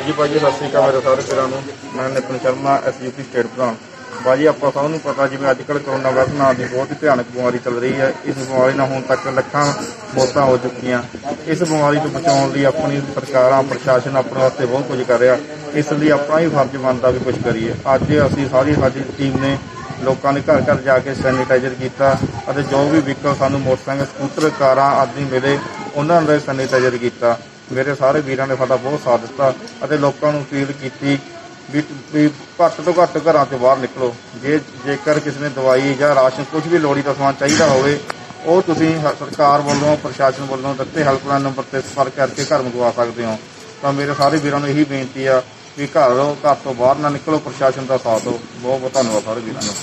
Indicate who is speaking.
Speaker 1: ਹਾਂਜੀ ਭਾਜੀ, ਸਤਿ ਸ਼੍ਰੀ ਅਕਾਲ ਮੇਰੇ ਸਾਰੇ ਵੀਰਾਂ ਨੂੰ। ਮੈਂ ਨਿਤਨ ਸ਼ਰਮਾ, SUP ਸਟੇਟ ਪ੍ਰਧਾਨ। ਭਾਜੀ, ਆਪਾਂ ਸਭ ਨੂੰ ਪਤਾ ਜਿਵੇਂ ਅੱਜ ਕੱਲ੍ਹ ਕਰੋਨਾ ਵਾਇਰਸ ਨਾਂ ਦੀ ਬਹੁਤ ਹੀ ਭਿਆਨਕ ਬਿਮਾਰੀ ਚੱਲ ਰਹੀ ਹੈ। ਇਸ ਬਿਮਾਰੀ ਨਾਲ ਹੁਣ ਤੱਕ ਲੱਖਾਂ ਮੌਤਾਂ ਹੋ ਚੁੱਕੀਆਂ। ਇਸ ਬਿਮਾਰੀ ਤੋਂ ਬਚਾਉਣ ਲਈ ਆਪਣੀ ਸਰਕਾਰਾਂ, ਪ੍ਰਸ਼ਾਸਨ ਆਪਣੇ ਵਾਸਤੇ ਬਹੁਤ ਕੁਝ ਕਰ ਰਿਹਾ। ਇਸ ਲਈ ਆਪਣਾ ਹੀ ਫਰਜ਼ ਬਣਦਾ ਵੀ ਕੁਝ ਕਰੀਏ। ਅੱਜ ਅਸੀਂ ਸਾਡੀ ਟੀਮ ਨੇ ਲੋਕਾਂ ਦੇ ਘਰ ਘਰ ਜਾ ਕੇ ਸੈਨੀਟਾਈਜ਼ਰ ਕੀਤਾ ਅਤੇ ਜੋ ਵੀ ਵਹੀਕਲ ਸਾਨੂੰ ਮੋਟਰਸਾਈਕਲ, ਸਕੂਟਰ, ਕਾਰਾਂ ਆਦਿ ਮਿਲੇ ਉਹਨਾਂ ਦਾ ਸੈਨੀਟਾਈਜ਼ਰ ਕੀਤਾ। ਮੇਰੇ ਸਾਰੇ ਵੀਰਾਂ ਨੇ ਸਾਡਾ ਬਹੁਤ ਸਾਥ ਦਿੱਤਾ ਅਤੇ ਲੋਕਾਂ ਨੂੰ ਅਪੀਲ ਕੀਤੀ ਵੀ ਘੱਟ ਤੋਂ ਘੱਟ ਘਰਾਂ ਤੋਂ ਬਾਹਰ ਨਿਕਲੋ। ਜੇਕਰ ਕਿਸੇ ਨੇ ਦਵਾਈ ਜਾਂ ਰਾਸ਼ਨ ਕੁਝ ਵੀ ਲੋੜੀ ਦਾ ਸਮਾਨ ਚਾਹੀਦਾ ਹੋਵੇ, ਉਹ ਤੁਸੀਂ ਸਰਕਾਰ ਵੱਲੋਂ, ਪ੍ਰਸ਼ਾਸਨ ਵੱਲੋਂ ਦਿੱਤੇ ਹੈਲਪਲਾਈਨ ਨੰਬਰ 'ਤੇ ਸੰਪਰਕ ਕਰਕੇ ਘਰ ਮੰਗਵਾ ਸਕਦੇ ਹੋ। ਤਾਂ ਮੇਰੇ ਸਾਰੇ ਵੀਰਾਂ ਨੂੰ ਇਹੀ ਬੇਨਤੀ ਆ ਵੀ ਘਰ ਤੋਂ ਬਾਹਰ ਨਾ ਨਿਕਲੋ, ਪ੍ਰਸ਼ਾਸਨ ਦਾ ਸਾਥ ਦਿਓ। ਬਹੁਤ ਬਹੁਤ ਧੰਨਵਾਦ ਸਾਰੇ ਵੀਰਾਂ ਨੂੰ।